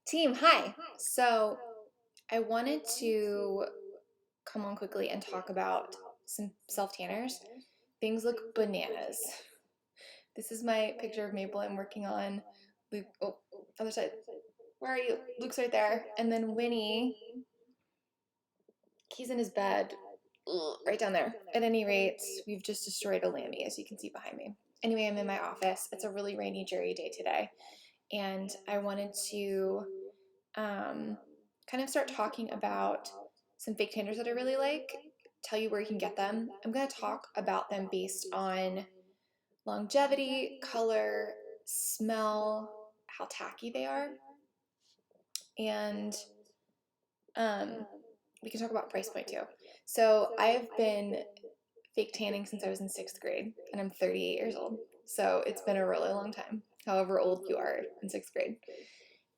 Team, hi. So I wanted to come on quickly and talk about some self tanners. Things look bananas. This is my picture of Maple I'm working on. Luke, oh, other side. Where are you? Luke's right there. And then Winnie, he's in his bed, right down there. At any rate, we've just destroyed a lammy, as you can see behind me. Anyway, I'm in my office. It's a really rainy, dreary day today. And I wanted to kind of start talking about some fake tanners that I really like, tell you where you can get them. I'm going to talk about them based on longevity, color, smell, how tacky they are, and we can talk about price point too. So I've been fake tanning since I was in 6th grade, and I'm 38 years old. So it's been a really long time, however old you are in 6th grade.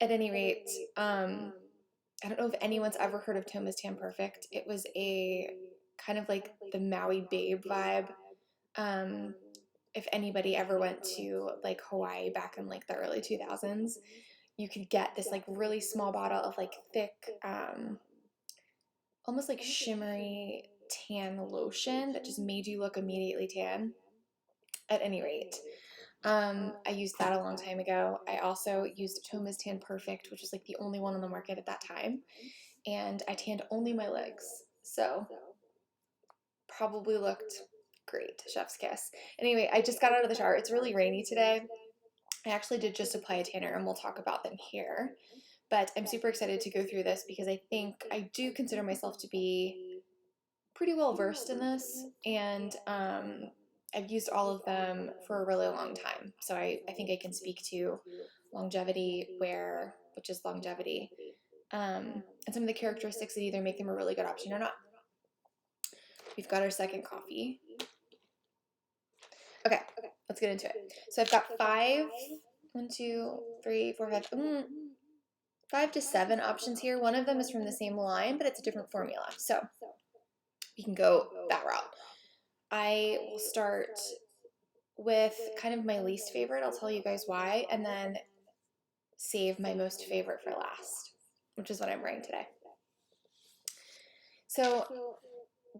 At any rate, I don't know if anyone's ever heard of Thoma's Tan Perfect. It was a kind of like the Maui Babe vibe. If anybody ever went to like Hawaii back in like the early 2000s, you could get this like really small bottle of like thick, almost like shimmery tan lotion that just made you look immediately tan. At any rate, I used that a long time ago. I also used Thoma's Tan Perfect, which was like the only one on the market at that time. And I tanned only my legs. So probably looked great, chef's kiss. Anyway, I just got out of the shower. It's really rainy today. I actually did just apply a tanner and we'll talk about them here. But I'm super excited to go through this because I think I do consider myself to be pretty well versed in this, and I've used all of them for a really long time. So I think I can speak to longevity, which is longevity, and some of the characteristics that either make them a really good option or not. We've got our second coffee. Okay, let's get into it. So I've got five to seven options here. One of them is from the same line, but it's a different formula. So we can go that route. I will start with kind of my least favorite. I'll tell you guys why, and then save my most favorite for last, which is what I'm wearing today. So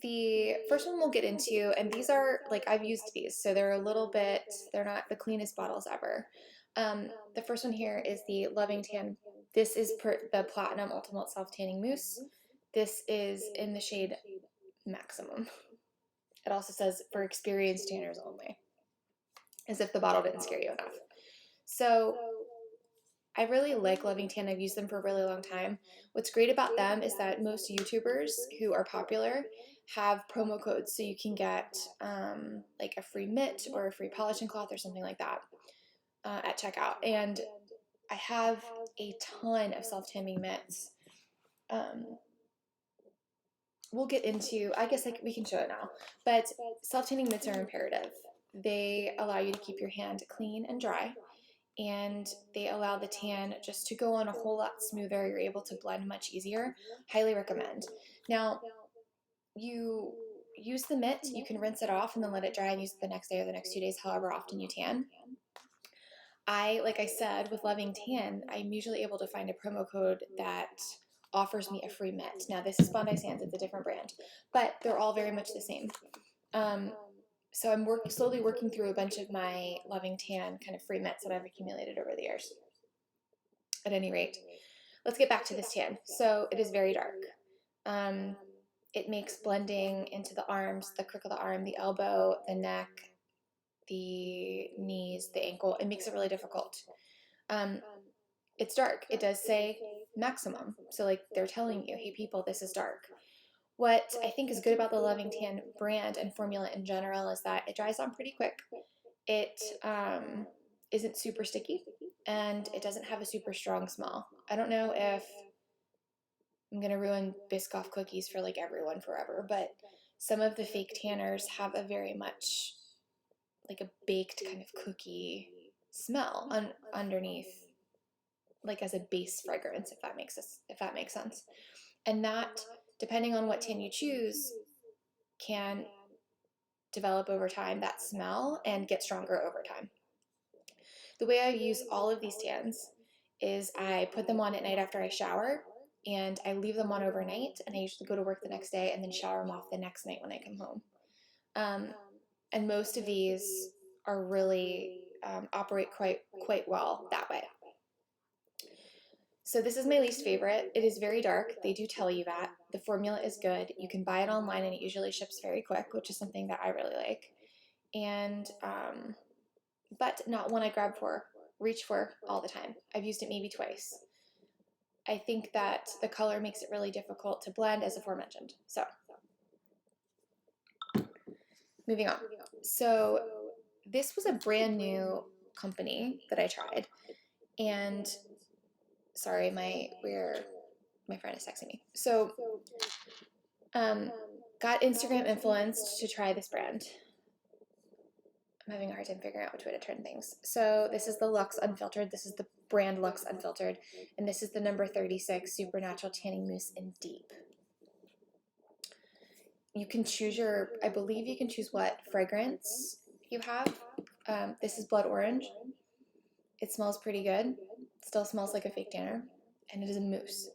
the first one we'll get into, and these are like, I've used these, so they're not the cleanest bottles ever. The first one here is the Loving Tan. This is the Platinum Ultimate Self Tanning Mousse. This is in the shade Maximum. It also says for experienced tanners only, as if the bottle didn't scare you enough. So I really like Loving Tan. I've used them for a really long time. What's great about them is that most YouTubers who are popular have promo codes, so you can get like a free mitt or a free polishing cloth or something like that at checkout. And I have a ton of self-tanning mitts. We'll get into, I guess we can show it now, but self-tanning mitts are imperative. They allow you to keep your hand clean and dry, and they allow the tan just to go on a whole lot smoother. You're able to blend much easier. Highly recommend. Now, you use the mitt, you can rinse it off and then let it dry and use it the next day or the next 2 days, however often you tan. Like I said, with Loving Tan, I'm usually able to find a promo code that offers me a free mitt. Now, this is Bondi Sands, it's a different brand, but they're all very much the same. So I'm slowly working through a bunch of my Loving Tan kind of free mitts that I've accumulated over the years. At any rate, let's get back to this tan. So it is very dark. It makes blending into the arms, the crook of the arm, the elbow, the neck, the knees, the ankle. It makes it really difficult. It's dark. It does say maximum. So like they're telling you, hey people, this is dark. What I think is good about the Loving Tan brand and formula in general is that it dries on pretty quick. It isn't super sticky, and it doesn't have a super strong smell. I don't know if I'm going to ruin Biscoff cookies for like everyone forever, but some of the fake tanners have a very much like a baked kind of cookie smell underneath, like as a base fragrance, if that makes sense. And that, depending on what tan you choose, can develop over time, that smell, and get stronger over time. The way I use all of these tans is I put them on at night after I shower, and I leave them on overnight, and I usually go to work the next day and then shower them off the next night when I come home. And most of these are really operate quite well that way. So this is my least favorite. It is very dark. They do tell you that. The formula is good. You can buy it online and it usually ships very quick, which is something that I really like. And but not one I reach for all the time. I've used it maybe twice. I think that the color makes it really difficult to blend, as aforementioned. So moving on. So this was a brand new company that I tried, and sorry, my friend is texting me. So got Instagram influenced to try this brand. I'm having a hard time figuring out which way to turn things. So this is the Luxe Unfiltered. This is the brand Luxe Unfiltered, and this is the number 36 Supernatural Tanning Mousse in Deep. You can choose I believe you can choose what fragrance you have. This is blood orange. It smells pretty good. Still smells like a fake tanner, and it is a mousse.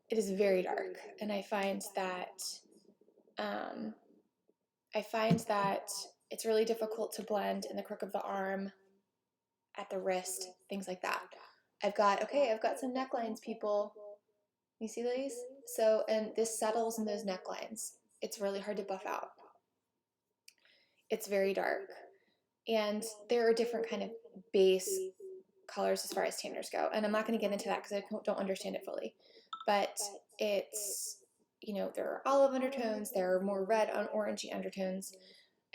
It is very dark, and I find that it's really difficult to blend in the crook of the arm, at the wrist, things like that. I've got some necklines, people. You see these? So, and this settles in those necklines. It's really hard to buff out. It's very dark. And there are different kind of base colors as far as tanners go. And I'm not going to get into that because I don't understand it fully. But it's, there are olive undertones, there are more red on orangey undertones.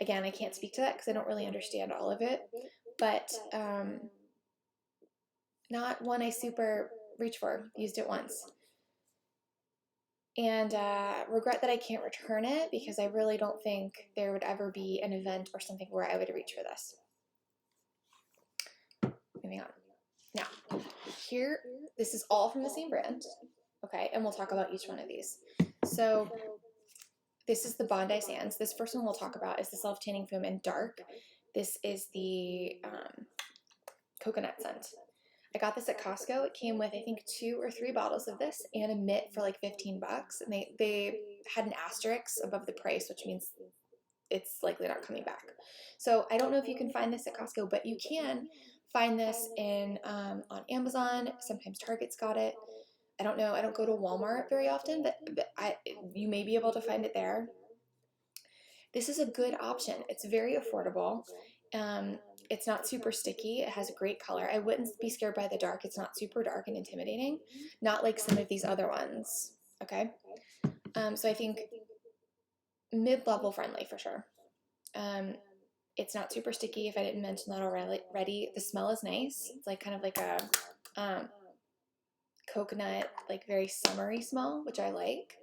Again, I can't speak to that because I don't really understand all of it. But not one I super reach for. Used it once. And regret that I can't return it because I really don't think there would ever be an event or something where I would reach for this. Moving on. Now, here, this is all from the same brand, okay? And we'll talk about each one of these. So this is the Bondi Sands. This first one we'll talk about is the Self-Tanning Foam in Dark. This is the coconut scent. I got this at Costco. It came with, I think, 2 or 3 bottles of this and a mitt for like $15. And they had an asterisk above the price, which means it's likely not coming back. So I don't know if you can find this at Costco, but you can find this on Amazon. Sometimes Target's got it. I don't know. I don't go to Walmart very often, but you may be able to find it there. This is a good option. It's very affordable. It's not super sticky. It has a great color. I wouldn't be scared by the dark. It's not super dark and intimidating. Not like some of these other ones. Okay? So I think mid-level friendly for sure. It's not super sticky, if I didn't mention that already. The smell is nice. It's like kind of like a coconut, like very summery smell, which I like.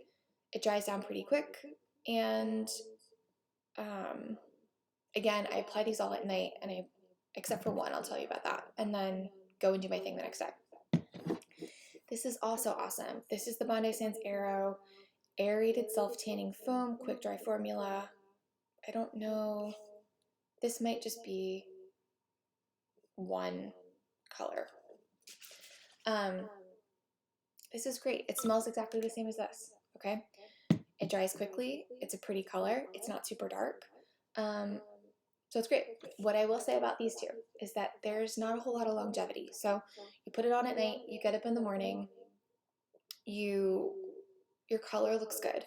It dries down pretty quick. And again, I apply these all at night, and except for one, I'll tell you about that, and then go and do my thing the next day. This is also awesome. This is the Bondi Sands Aero Aerated Self-Tanning Foam Quick Dry Formula. I don't know. This might just be one color. This is great. It smells exactly the same as this, okay? It dries quickly. It's a pretty color. It's not super dark. So it's great. What I will say about these two is that there's not a whole lot of longevity. So you put it on at night, you get up in the morning, your color looks good.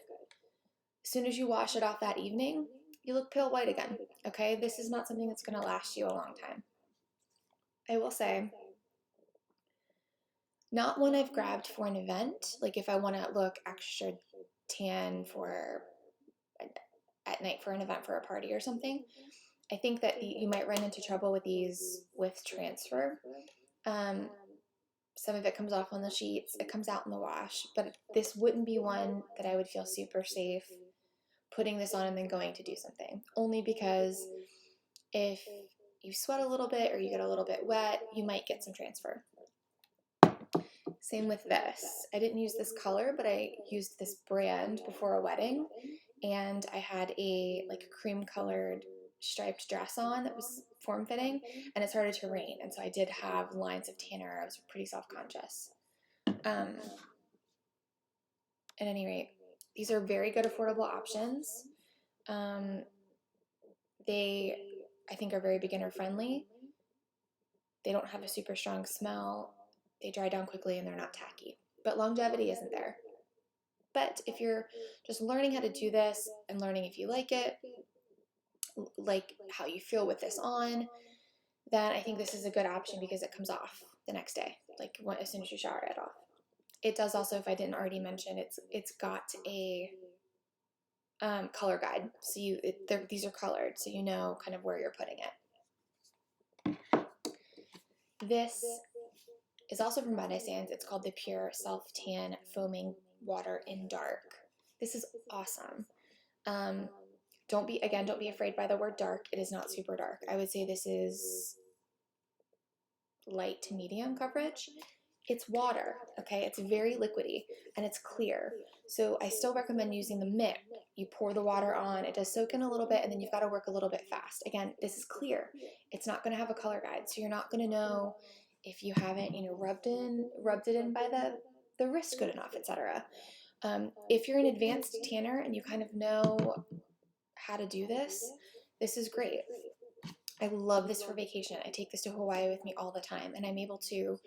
As soon as you wash it off that evening, you look pale white again, okay? This is not something that's going to last you a long time. I will say, not one I've grabbed for an event, like if I want to look extra tan at night for an event for a party or something. I think that you might run into trouble with these with transfer. Some of it comes off on the sheets, it comes out in the wash, but this wouldn't be one that I would feel super safe putting this on and then going to do something. Only because if you sweat a little bit or you get a little bit wet, you might get some transfer. Same with this. I didn't use this color, but I used this brand before a wedding, and I had a like cream colored striped dress on that was form-fitting, and it started to rain, and so I did have lines of tanner. I was pretty self-conscious. At any rate, these are very good affordable options. They, I think, are very beginner friendly. They don't have a super strong smell. They dry down quickly and they're not tacky. But longevity isn't there. But if you're just learning how to do this and learning if you like it, like how you feel with this on, then I think this is a good option because it comes off the next day, like as soon as you shower it off. It does also, if I didn't already mention, it's got a color guide. So these are colored, so you know kind of where you're putting it. This is also from Bondi Sands. It's called the Pure Self Tan Foaming Water in Dark. This is awesome. Don't be afraid by the word dark. It is not super dark. I would say this is light to medium coverage. It's water, okay? It's very liquidy and it's clear. So I still recommend using the mitt. You pour the water on, it does soak in a little bit, and then you've got to work a little bit fast. Again, this is clear. It's not going to have a color guide, so you're not going to know if you haven't, rubbed it in by the wrist good enough, etc. If you're an advanced tanner and you kind of know how to do this, this is great. I love this for vacation. I take this to Hawaii with me all the time, and I'm able to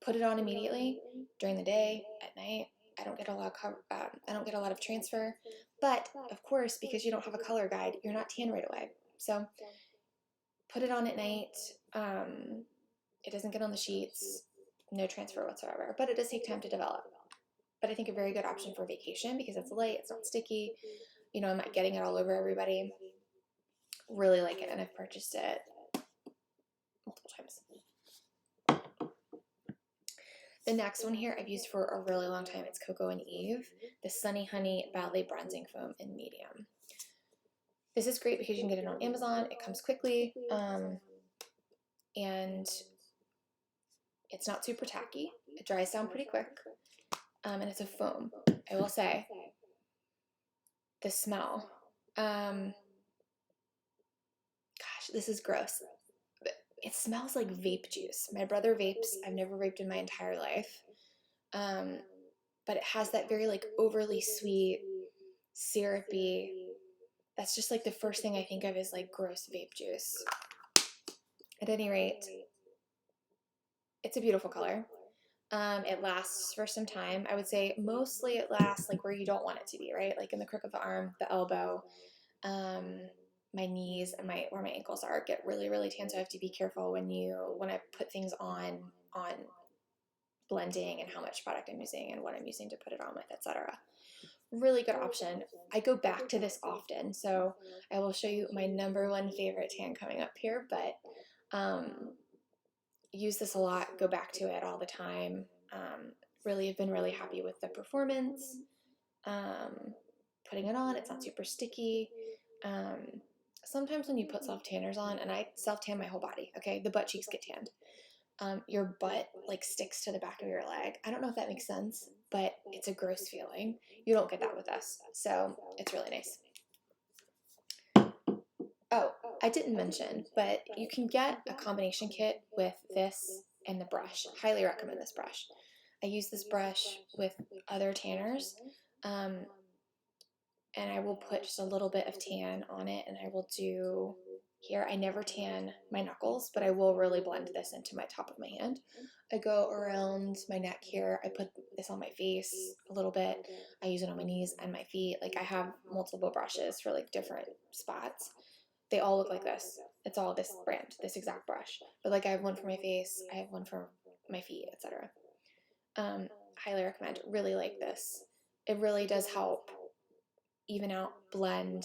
put it on immediately during the day, at night. I don't get a lot of transfer, but of course, because you don't have a color guide, you're not tan right away. So put it on at night. It doesn't get on the sheets, no transfer whatsoever, but it does take time to develop. But I think a very good option for vacation because it's light, it's not sticky. I'm not getting it all over everybody. Really like it, and I've purchased it multiple times. The next one here I've used for a really long time. It's Coco and Eve, the Sunny Honey Ballet Bronzing Foam in medium. This is great because you can get it on Amazon. It comes quickly, and it's not super tacky. It dries down pretty quick, and it's a foam. I will say, the smell. Gosh, this is gross. It smells like vape juice. My brother vapes. I've never vaped in my entire life. But it has that very overly sweet, syrupy, that's just the first thing I think of is gross vape juice. At any rate, it's a beautiful color. It lasts for some time. I would say mostly it lasts where you don't want it to be, right? In the crook of the arm, the elbow, my knees, and where my ankles are get really, really tan, so I have to be careful when I put things on blending and how much product I'm using and what I'm using to put it on with, etc. Really good option. I go back to this often, so I will show you my number one favorite tan coming up here, but use this a lot, go back to it all the time. Really have been really happy with the performance. Putting it on, it's not super sticky. Sometimes when you put self-tanners on, and I self-tan my whole body, okay? The butt cheeks get tanned. Your butt sticks to the back of your leg. I don't know if that makes sense, but it's a gross feeling. You don't get that with us, so it's really nice. Oh, I didn't mention, but you can get a combination kit with this and the brush. Highly recommend this brush. I use this brush with other tanners, and I will put just a little bit of tan on it, and I will do here. I never tan my knuckles, but I will really blend this into my top of my hand. I go around my neck here. I put this on my face a little bit. I use it on my knees and my feet. I have multiple brushes for different spots. They all look like this. It's all this brand, this exact brush. But I have one for my face, I have one for my feet, etc. Highly recommend. Really like this. It really does help even out, blend,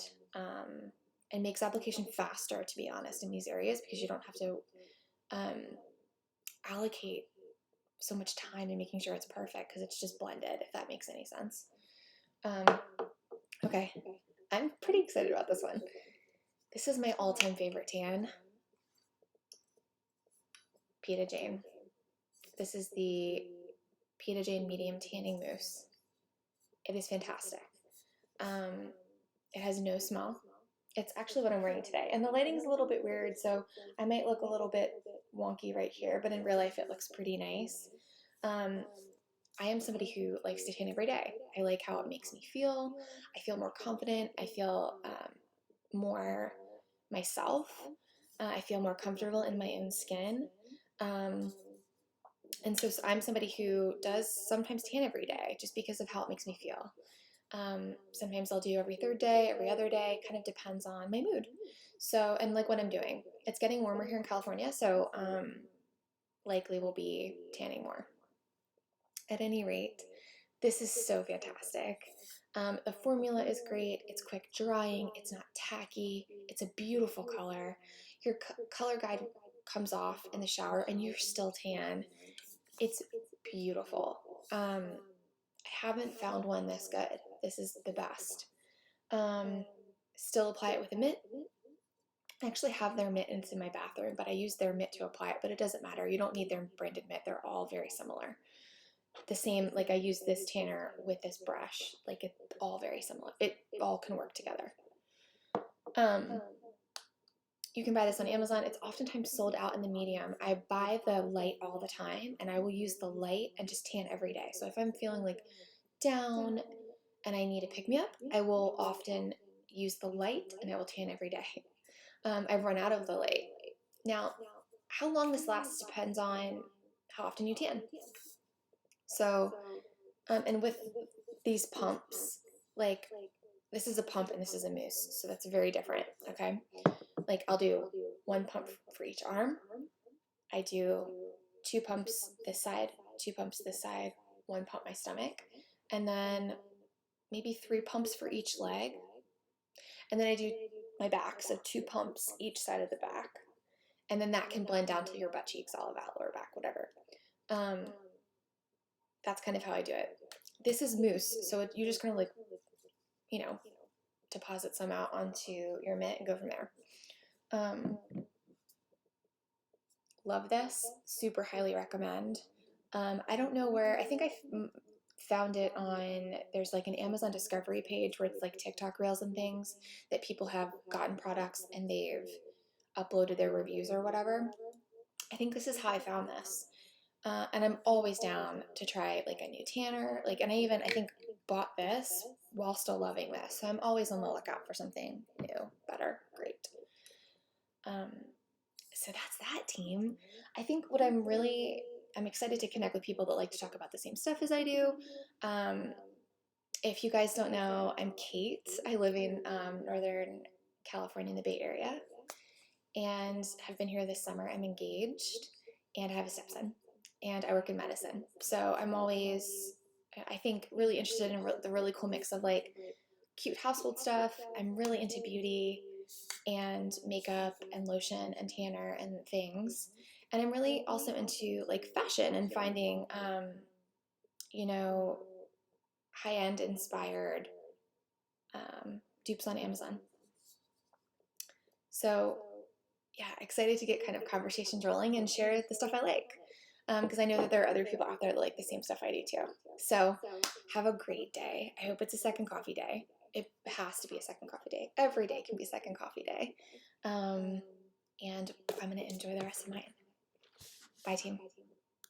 and makes application faster, to be honest, in these areas because you don't have to allocate so much time in making sure it's perfect because it's just blended, if that makes any sense. Okay, I'm pretty excited about this one. This is my all-time favorite tan, PetaJane. This is the PetaJane Medium Tanning Mousse. It is fantastic. It has no smell. It's actually what I'm wearing today. And the lighting's a little bit weird, so I might look a little bit wonky right here, but in real life it looks pretty nice. Um, I am somebody who likes to tan every day. I like how it makes me feel. I feel more confident. I feel more myself. I feel more comfortable in my own skin. Um, and so I'm somebody who does sometimes tan every day just because of how it makes me feel. Sometimes I'll do every third day, every other day, kind of depends on my mood. So, and like what I'm doing. It's getting warmer here in California, so likely we'll be tanning more. At any rate, this is so fantastic. The formula is great. It's quick drying. It's not tacky. It's a beautiful color. Your color guide comes off in the shower and you're still tan. It's beautiful. I haven't found one this good. This is the best. Still apply it with a mitt. I actually have their mittens in my bathroom, but I use their mitt to apply it, but it doesn't matter. You don't need their branded mitt. They're all very similar. The same, like I use this tanner with this brush. Like it's all very similar. It all can work together. You can buy this on Amazon. It's oftentimes sold out in the medium. I buy the light all the time, and I will use the light and just tan every day. So if I'm feeling like down and I need to pick me up, I will often use the light and I will tan every day. I've run out of the light. Now, how long this lasts depends on how often you tan. So, and with these pumps, like this is a pump and this is a mousse, so that's very different, okay? Like I'll do one pump for each arm. I do 2 pumps this side, 2 pumps this side, 1 pump my stomach, and then maybe 3 pumps for each leg. And then I do my back, so 2 pumps each side of the back. And then that can blend down to your butt cheeks, all of that, lower back, whatever. That's kind of how I do it. This is mousse, so you just kind of like, deposit some out onto your mitt and go from there. Love this, super highly recommend. I don't know where, I think I found it on, there's like an Amazon discovery page where it's like TikTok reels and things that people have gotten products and they've uploaded their reviews or whatever. I think this is how I found this. And I'm always down to try like a new tanner. And I think bought this while still loving this. So I'm always on the lookout for something new, better, great. So that's that, team. I think what I'm excited to connect with people that like to talk about the same stuff as I do. If you guys don't know, I'm Kate. I live in Northern California in the Bay Area and have been here this summer. I'm engaged and I have a stepson and I work in medicine. So I'm always, I think, really interested in the really cool mix of like cute household stuff. I'm really into beauty and makeup and lotion and tanner and things. And I'm really also into like fashion and finding, high-end inspired dupes on Amazon. So yeah, excited to get kind of conversations rolling and share the stuff I like. Because I know that there are other people out there that like the same stuff I do too. So have a great day. I hope it's a second coffee day. It has to be a second coffee day. Every day can be a second coffee day. And I'm going to enjoy the rest of mine. Bye, team.